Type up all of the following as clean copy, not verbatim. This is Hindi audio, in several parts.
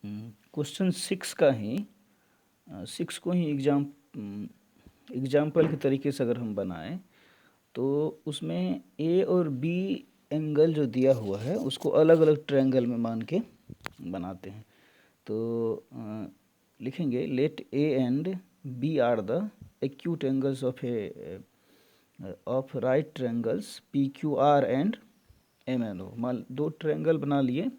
क्वेश्चन 6 का ही 6 को ही एग्जाम्पल के तरीके से अगर हम बनाएं तो उसमें ए और बी एंगल जो दिया हुआ है उसको अलग अलग ट्रायंगल में मान के बनाते हैं। तो लिखेंगे let A and B are the acute angles of right triangles P Q R and M N O. मान दो ट्रायंगल बना लिए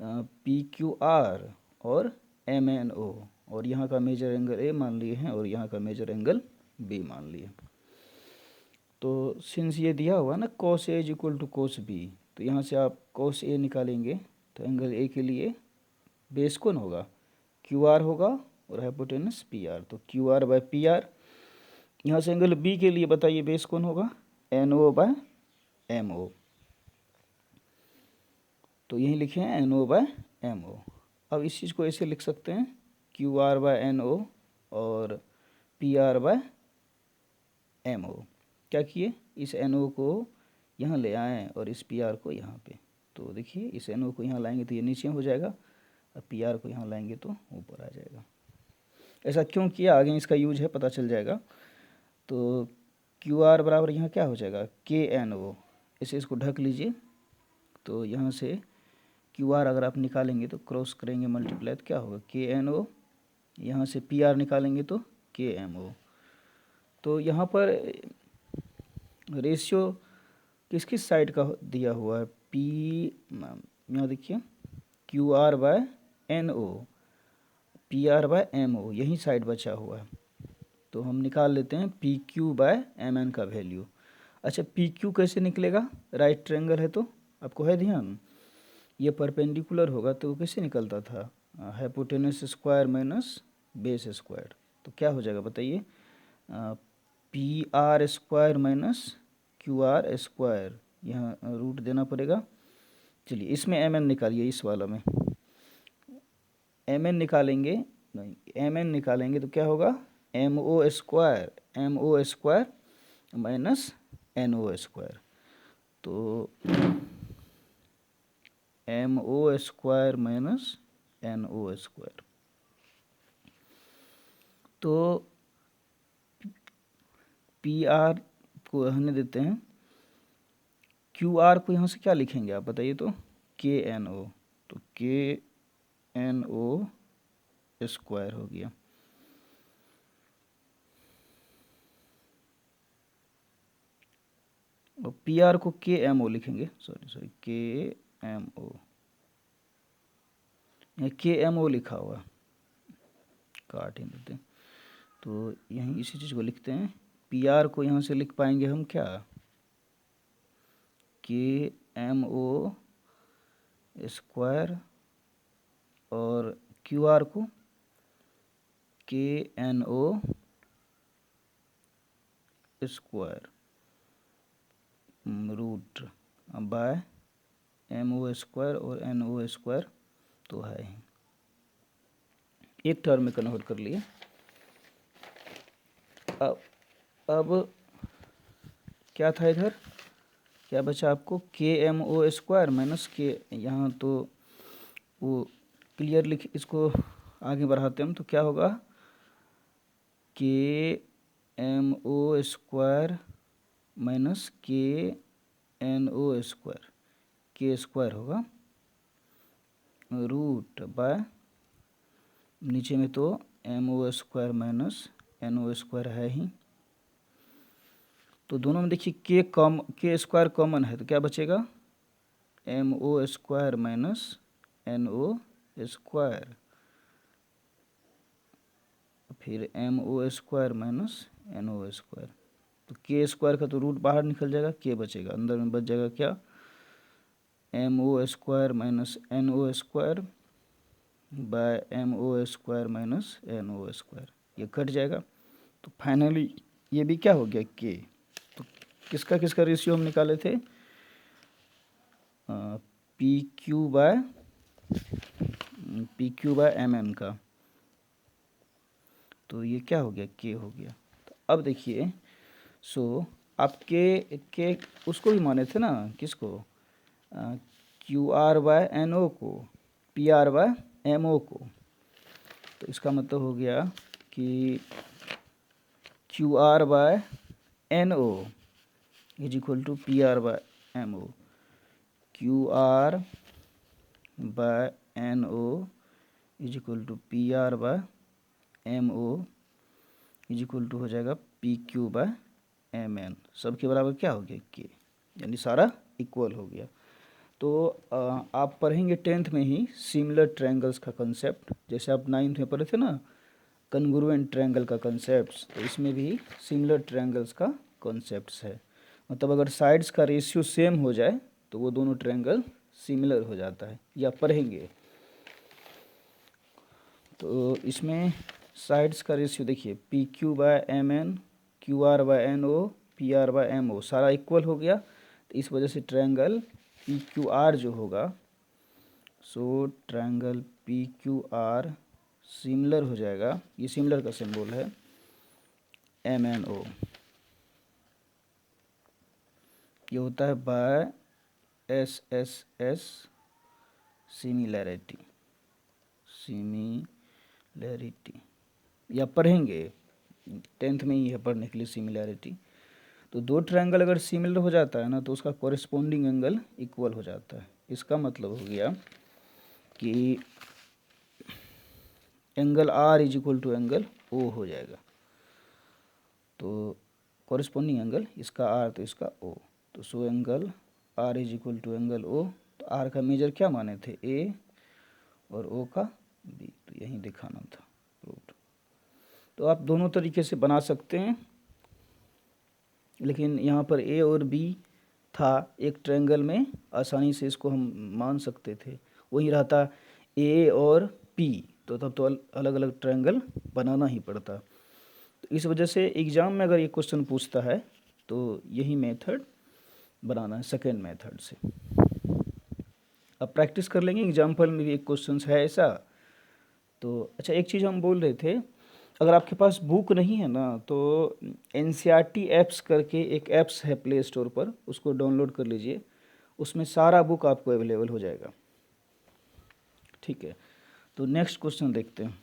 पी क्यू आर और एम एन ओ, और यहाँ का मेजर एंगल ए मान लिए हैं और यहाँ का मेजर एंगल बी मान लिए। तो सिंस ये दिया हुआ ना cos A is equal to cos B, तो यहाँ से आप cos A निकालेंगे तो एंगल A के लिए बेस कौन होगा, QR होगा और हाइपोटेनस PR, तो QR बाय PR। यहाँ से एंगल B के लिए बताइए बेस कौन होगा, NO बाय MO, तो यही लिखे हैं NO बाय MO। अब इस चीज़ को ऐसे लिख सकते हैं QR बाय NO और PR बाय MO। क्या किए, इस NO को यहाँ ले आए और इस PR को यहाँ पे, तो देखिए इस NO को यहाँ लाएंगे तो ये नीचे हो जाएगा और PR को यहाँ लाएंगे तो ऊपर आ जाएगा। ऐसा क्यों किया, आगे इसका यूज है पता चल जाएगा। तो QR बराबर यहाँ क्या हो जाएगा KNO, इसे इसको ढक लीजिए। तो यहाँ से QR अगर आप निकालेंगे तो क्रॉस करेंगे मल्टीप्लाई तो क्या होगा KNO, यहाँ से PR निकालेंगे तो KMO। तो यहाँ पर रेशियो किस किस साइड का दिया हुआ है, P, यहाँ देखिए QR by NO, PR by MO, यही साइड बचा हुआ है। तो हम निकाल लेते हैं PQ बाय MN का वैल्यू। अच्छा PQ कैसे निकलेगा, राइट ट्रायंगल है तो आपको है ध्यान, ये परपेंडिकुलर होगा तो कैसे निकलता था, hypotenuse square minus base square. तो क्या हो जाएगा बताइए, PR square minus QR square, यहाँ रूट देना पड़ेगा। चलिए इसमें MN निकालिए, इस वाला में MN निकालेंगे, नहीं MN निकालेंगे तो क्या होगा MO square minus NO square, तो MO square minus NO square. तो PR को रहने देते हैं, QR को यहाँ से क्या लिखेंगे आप बताइए, तो KNO, तो KNO स्क्वायर हो गया। और PR को KMO लिखेंगे, सॉरी KMO, यहाँ KMO लिखा हुआ, काट ही देते हैं। तो यहीं इसी चीज़ को लिखते हैं, PR को यहाँ से लिख पाएंगे हम क्या KMO स्क्वायर और QR को KNO square root by MO square और NO स्क्वायर तो है ही, एक टर्म में कन्वर्ट कर लिए। अब क्या था इधर, क्या बचा आपको KMO स्क्वायर माइनस के, यहाँ तो वो क्लियर लिख, इसको आगे बढ़ाते हम तो क्या होगा KMO square minus KNO square, के स्क्वायर होगा रूट बाय, नीचे में तो MO square minus NO square है ही, तो दोनों में देखिए के स्क्वायर कॉमन है तो क्या बचेगा MO square minus NO square, फिर MO square minus NO square, तो के स्क्वायर का तो रूट बाहर निकल जाएगा, के बचेगा, अंदर में बच जाएगा क्या MO square minus NO square by MO square minus NO square, ये कट जाएगा। तो फाइनली ये भी क्या हो गया के, तो किसका किसका रेशियो हम निकाले थे PQ बाय MN का, तो ये क्या हो गया के हो गया। तो अब देखिए आप के उसको भी माने थे ना, किसको QR बाय NO को PR बाय MO को, तो इसका मतलब हो गया कि QR/NO is equal to PR/MO। QR/NO is equal to PR/MO is equal to हो जाएगा PQ/MN। सबके बराबर क्या हो गया K, यानी सारा इक्वल हो गया। तो आप पढ़ेंगे 10th में ही सिमिलर ट्रायंगल्स का कंसेप्ट, जैसे आप 9th में पढ़े थे ना कन्ग्रुएंट ट्रायंगल का कंसेप्ट, तो इसमें भी सिमिलर ट्रायंगल्स का कॉन्सेप्ट्स है। मतलब अगर साइड्स का रेशियो सेम हो जाए तो वो दोनों ट्रायंगल सिमिलर हो जाता है, या पढ़ेंगे। तो इसमें साइड्स का रेशियो देखिए PQ/MN, QR/NO, PR/MO सारा इक्वल हो गया, तो इस वजह से ट्रायंगल PQR जो होगा, सो ट्रायंगल PQR सिमिलर हो जाएगा, ये सिमिलर का सिंबल है MNO। ये होता है बाय SSS सिमिलैरिटी, या पढ़ेंगे 10th में ही है पढ़ने के लिए सिमिलैरिटी। तो दो ट्रायंगल अगर सिमिलर हो जाता है ना तो उसका कॉरेस्पॉन्डिंग एंगल इक्वल हो जाता है। इसका मतलब हो गया कि angle R is equal to angle O हो जाएगा। तो कॉरेस्पॉन्डिंग एंगल इसका R तो इसका O, तो so angle R is equal to angle O। तो R का मेजर क्या माने थे A और O का B, तो यहीं दिखाना था प्रूफ। तो आप दोनों तरीके से बना सकते हैं, लेकिन यहाँ पर A और B था एक ट्रायंगल में, आसानी से इसको हम मान सकते थे। वहीं रहता A और P, तो तब तो अलग अलग ट्रायंगल बनाना ही पड़ता। तो इस वजह से एग्ज़ाम में अगर ये क्वेश्चन पूछता है तो यही मेथड बनाना है, सेकेंड मेथड से। अब प्रैक्टिस कर लेंगे, एग्जाम्पल में भी एक क्वेश्चन है ऐसा। तो अच्छा एक चीज़ हम बोल रहे थे, अगर आपके पास बुक नहीं है ना तो NCERT ऐप्स करके एक ऐप्स है प्ले स्टोर पर, उसको डाउनलोड कर लीजिए, उसमें सारा बुक आपको अवेलेबल हो जाएगा। ठीक है, तो नेक्स्ट क्वेश्चन देखते हैं।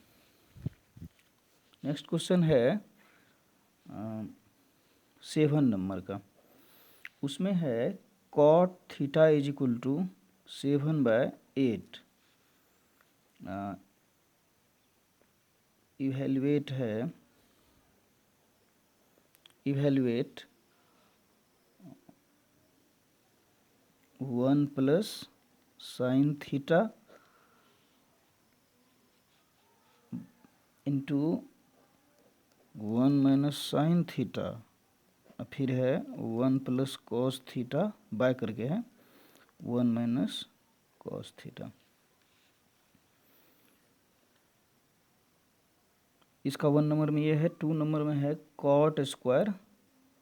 नेक्स्ट क्वेश्चन है 7 नंबर का। उसमें है cot theta is equal to 7/8। Evaluate 1 plus sine theta into 1 minus sine theta, फिर है 1 प्लस कॉस थीटा बाय करके है 1 माइनस कॉस थीटा। इसका 1 नंबर में ये है, 2 नंबर में है कॉट स्क्वायर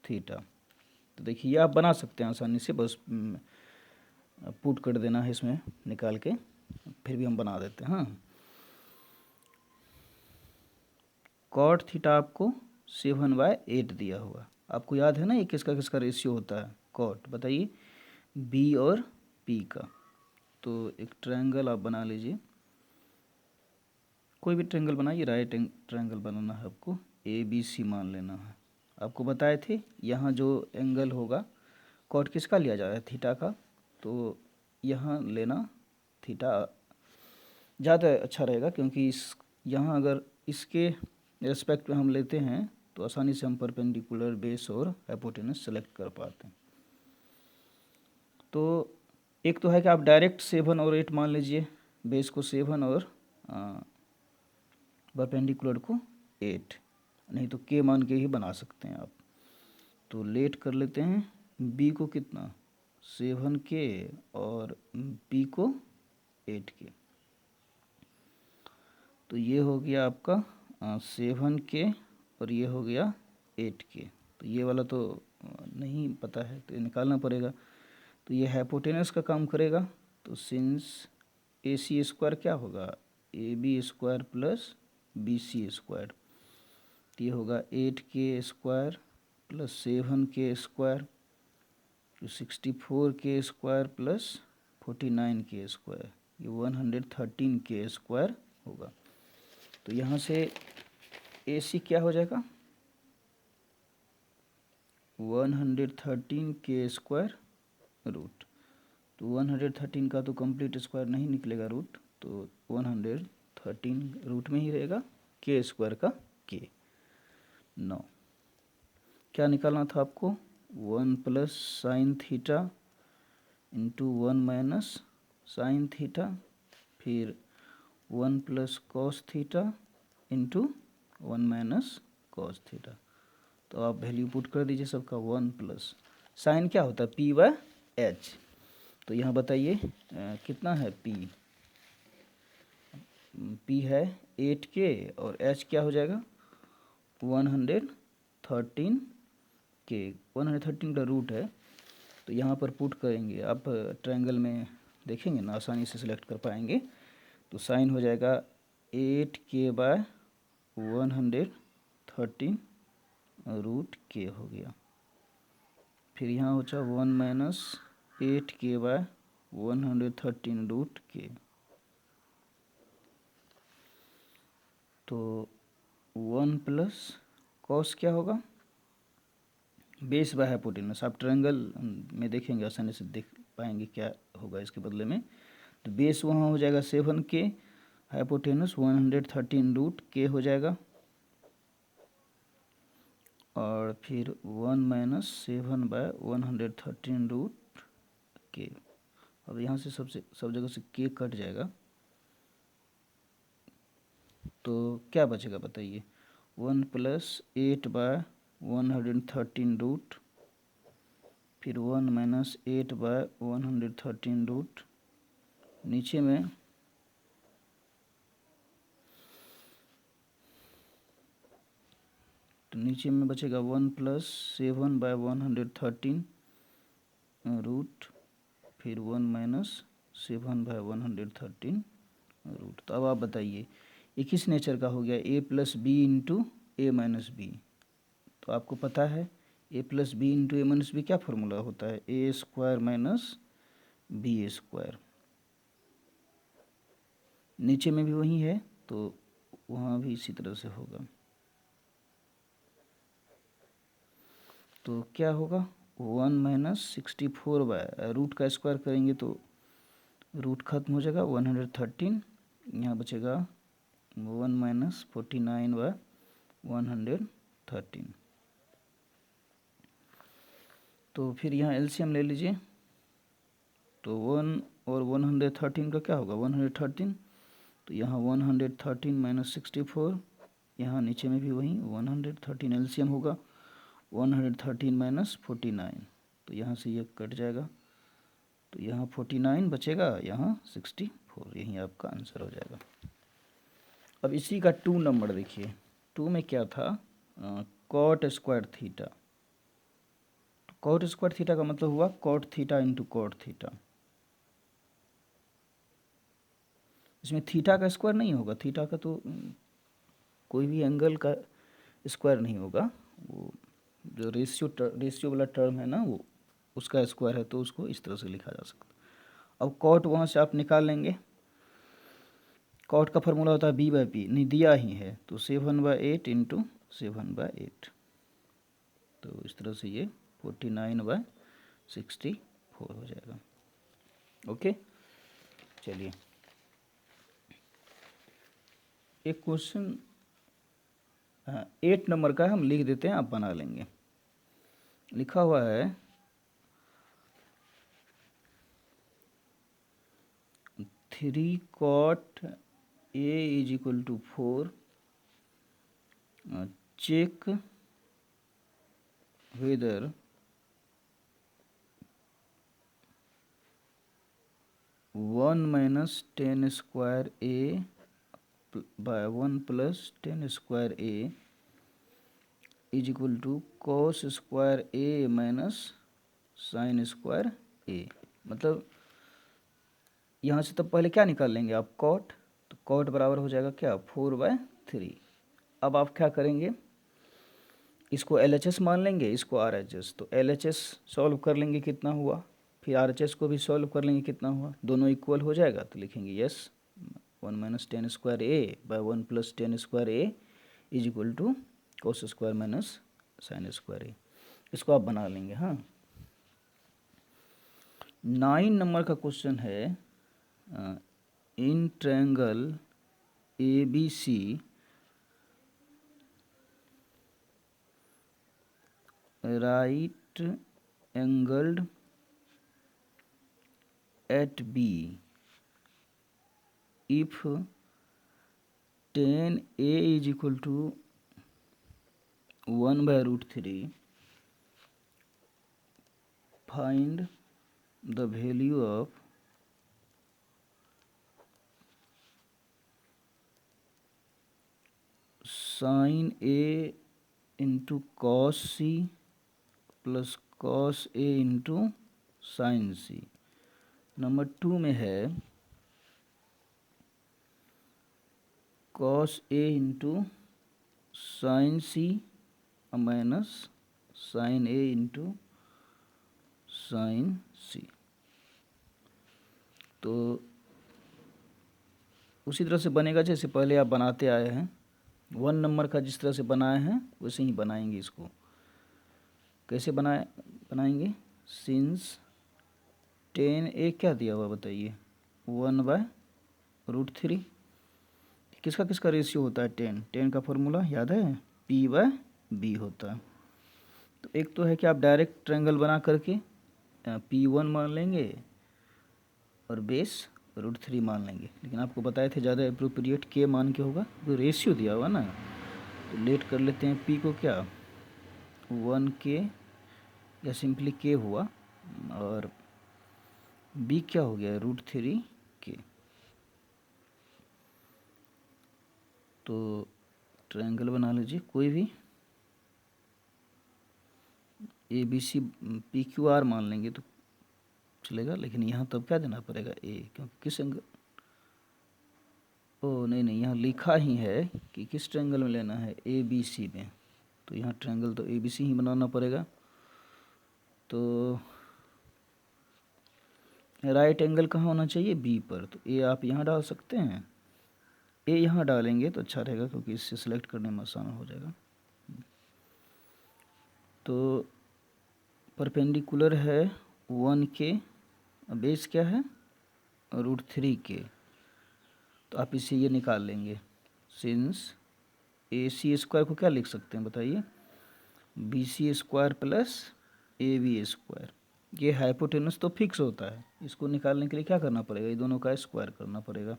थीटा। तो देखिए ये आप बना सकते हैं आसानी से, बस पुट कर देना है इसमें निकाल के, फिर भी हम बना देते हैं। हाँ, कॉट थीटा आपको 7/8 दिया हुआ, आपको याद है ना ये किसका किसका रेशियो होता है कॉट, बताइए B और P का। तो एक ट्रायंगल आप बना लीजिए, कोई भी ट्रायंगल बनाइए, राइट ट्रायंगल बनाना है आपको, ABC मान लेना है। आपको बताए थे यहाँ जो एंगल होगा कॉट किसका लिया जा रहा है, थीटा का, तो यहाँ लेना थीटा ज़्यादा अच्छा रहेगा, क्योंकि इस यहाँ अगर इसके रिस्पेक्ट में हम लेते हैं तो आसानी से हम परपेंडिकुलर, बेस और हाइपोटेनस सेलेक्ट कर पाते हैं। तो एक तो है कि आप डायरेक्ट 7 और 8 मान लीजिए, बेस को 7 और परपेंडिकुलर को 8, नहीं तो K मान के ही बना सकते हैं आप। तो लेट कर लेते हैं, B को कितना 7K और P को 8K। तो ये हो गया आपका 7K और ये हो गया 8K। तो ये वाला तो नहीं पता है, तो ये निकालना पड़ेगा। तो ये हाइपोटेनस का काम करेगा, तो सिंस AC स्क्वायर क्या होगा AB square plus BC square, तो ये होगा 8K square plus 7K square, तो 64K square plus 49K square, ये 113k² होगा। तो यहाँ से AC क्या हो जाएगा 113k² रूट। तो 113 का तो कंप्लीट स्क्वायर नहीं निकलेगा रूट, तो 113 रूट में ही रहेगा k² का k। 9 क्या निकालना था आपको 1 plus sine theta into 1 minus sine theta, फिर 1 plus cos theta into 1 minus cos theta. तो आप वैल्यू पुट कर दीजिए सबका। 1 प्लस साइन क्या होता है p/h। तो यहाँ बताइए कितना है p है 8k और h क्या हो जाएगा 113k। 113 का रूट है, तो यहाँ पर पुट करेंगे। आप ट्रायंगल में देखेंगे ना, आसानी से सिलेक्ट कर पाएंगे। तो साइन हो जाएगा 8k/113 रूट k हो गया। फिर यहाँ हो जाए 1 माइनस 8k/113 रूट k। तो 1 प्लस कॉस क्या होगा बेस बाय हाइपोटेनस। आप ट्रायंगल में देखेंगे, आसानी से देख पाएंगे क्या होगा इसके बदले में। तो बेस वहाँ हो जाएगा 7k, हाइपोटेनस 113 रूट k हो जाएगा, और फिर 1 माइनस 7/113 रूट k। अब यहाँ से सब जगह से k कट जाएगा, तो क्या बचेगा बताइए 1 प्लस 8/113 रूट, फिर 1 माइनस 8/113 रूट। नीचे में तो नीचे में बचेगा 1 प्लस 7/113 रूट, फिर 1 माइनस 7/113 रूट। तो अब आप बताइए ये किस नेचर का हो गया a plus b into a minus b. तो आपको पता है a plus b into a minus b क्या फॉर्मूला होता है a² माइनस b²। नीचे में भी वही है, तो वहाँ भी इसी तरह से होगा। तो क्या होगा 1 माइनस 64 रूट का स्क्वायर करेंगे तो रूट खत्म हो जाएगा 113। यहाँ बचेगा 1 माइनस 49/113। तो फिर यहाँ एलसीएम ले लीजिए। तो 1 और 113 का क्या होगा 113। तो यहाँ 113 माइनस 64, यहाँ नीचे में भी वही 113 एलसीएम होगा 113 माइनस 49। तो यहाँ से ये कट जाएगा, तो यहाँ 49 बचेगा, यहाँ 64। यही आपका आंसर हो जाएगा। अब इसी का 2 नंबर देखिए। 2 में क्या था cot square theta. Cot square theta का मतलब हुआ cot theta into cot theta. इसमें थीटा का स्क्वायर नहीं होगा, थीटा का तो कोई भी एंगल का स्क्वायर नहीं होगा। वो जो रेशियो वाला टर्म है ना, वो उसका स्क्वायर है, तो उसको इस तरह से लिखा जा सकता है। अब कॉट वहाँ से आप निकाल लेंगे। कॉट का फॉर्मूला होता है b/p, नहीं दिया ही है, तो 7/8 इंटू 7/8। तो इस तरह से ये 49/64 हो जाएगा। ओके, चलिए एक क्वेश्चन 8 नंबर का हम लिख देते हैं, आप बना लेंगे। लिखा हुआ है 3 cot A is equal to 4, check whether one minus 10 square A by 1 plus 10 square A is equal to cos square A minus sin square A। मतलब यहाँ से तब पहले क्या निकाल लेंगे आप कॉट। तो कॉट बराबर हो जाएगा क्या 4/3। अब आप क्या करेंगे, इसको LHS मान लेंगे, इसको RHS। तो LHS सॉल्व कर लेंगे, कितना हुआ फिर RHS को भी सॉल्व कर लेंगे, कितना हुआ, दोनों इक्वल हो जाएगा तो लिखेंगे yes 1 minus tan square A by 1 plus tan square A is equal to cos square minus sine square A. इसको आप बना लेंगे। हाँ, 9 नंबर का क्वेश्चन है, in triangle ABC right angled at B if tan A is equal to 1 by root 3, find the value of sin A into cos C plus cos A into sin C। Number 2 में है cos A into sin C minus sin A into sin C। तो उसी तरह से बनेगा जैसे पहले आप बनाते आए हैं। 1 नंबर का जिस तरह से बनाए हैं वैसे ही बनाएंगे। इसको कैसे बनाएंगे, सिंस tan A क्या दिया हुआ बताइए, 1 बाय रूट 3। किसका किसका रेशियो होता है, tan का फॉर्मूला याद है, P बाय B होता है। तो एक तो है कि आप डायरेक्ट ट्रायंगल बना करके P1 मान लेंगे और बेस रूट 3 मान लेंगे, लेकिन आपको बताए थे ज़्यादा अप्रोप्रिएट के मान के होगा, तो रेशियो दिया हुआ ना। तो लेट कर लेते हैं P को क्या 1K या सिंपली K हुआ, और B क्या हो गया रूट 3K। तो ट्रायंगल बना लीजिए कोई भी, ABC PQR मान लेंगे तो चलेगा, लेकिन यहाँ तब क्या देना पड़ेगा A, क्योंकि किस एंगल, ओ नहीं यहाँ लिखा ही है कि किस ट्रायंगल में लेना है, ABC में। तो यहाँ ट्रायंगल तो ABC ही बनाना पड़ेगा। तो राइट एंगल कहाँ होना चाहिए, B पर। तो A आप यहाँ डाल सकते हैं, A यहाँ डालेंगे तो अच्छा रहेगा, क्योंकि इससे सिलेक्ट करने में आसान हो जाएगा। तो परपेंडिकुलर है 1K, बेस क्या है रूट 3K। तो आप इससे ये निकाल लेंगे, सिंस AC स्क्वायर को क्या लिख सकते हैं बताइए, BC square plus AB square. ये हाइपोटेनस तो फिक्स होता है, इसको निकालने के लिए क्या करना पड़ेगा, ये दोनों का स्क्वायर करना पड़ेगा।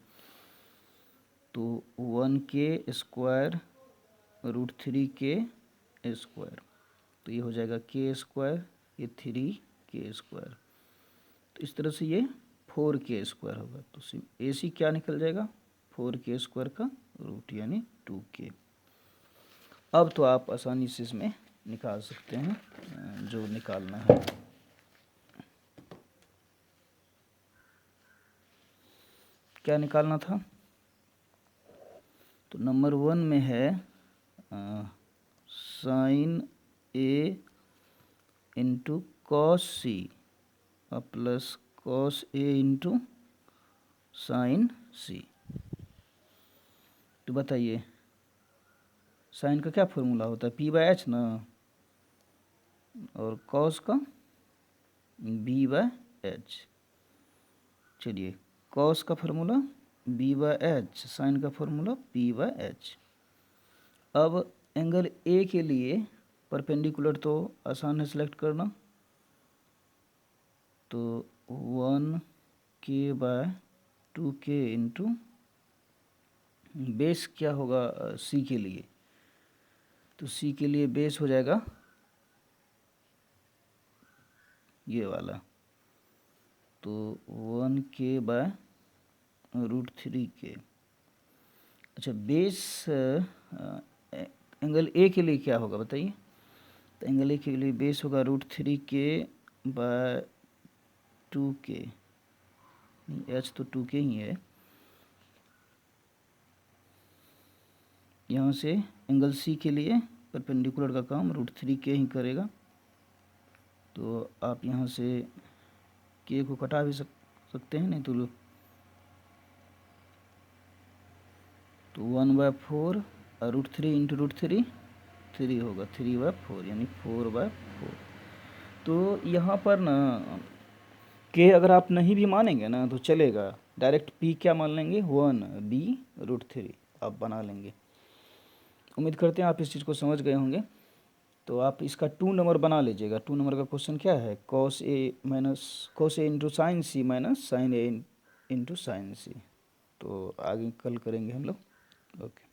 तो 1K square root 3K square, तो ये हो जाएगा K स्क्वायर, ये 3K स्क्वायर। तो इस तरह से ये 4K स्क्वायर होगा। तो AC क्या निकल जाएगा 4K स्क्वायर का रूट यानी 2K। अब तो आप आसानी से इसमें निकाल सकते हैं जो निकालना है। क्या निकालना था, तो नंबर 1 में है sine A into cos C plus cos A into sine C। तो बताइए साइन का क्या फॉर्मूला होता है, P/H ना, और कॉस का B/H। चलिए कॉस का फॉर्मूला B/H, साइन का फॉर्मूला P/H। अब एंगल A के लिए परपेंडिकुलर तो आसान है सेलेक्ट करना, तो 1K bye 2K into base क्या होगा C के लिए, तो C के लिए बेस हो जाएगा ये वाला, तो 1K बाय रूट 3K। अच्छा बेस एंगल A के लिए क्या होगा बताइए, तो एंगल A के लिए बेस होगा root 3K bye 2K, H तो 2K ही है। यहाँ से एंगल C के लिए परपेंडिकुलर का काम रूट 3K ही करेगा। तो आप यहाँ से के को कटा भी सकते हैं, नहीं तो 1/4 और √3 इंटू √3 3 होगा, 3/4 यानी 4/4। तो यहाँ पर ना के अगर आप नहीं भी मानेंगे ना तो चलेगा, डायरेक्ट पी क्या मान लेंगे 1b√3 आप बना लेंगे। उम्मीद करते हैं आप इस चीज़ को समझ गए होंगे। तो आप इसका 2 नंबर बना लीजिएगा। 2 नंबर का क्वेश्चन क्या है, cos a into sine C minus sine A into sine C. तो आगे कल करेंगे हम लोग। ओके।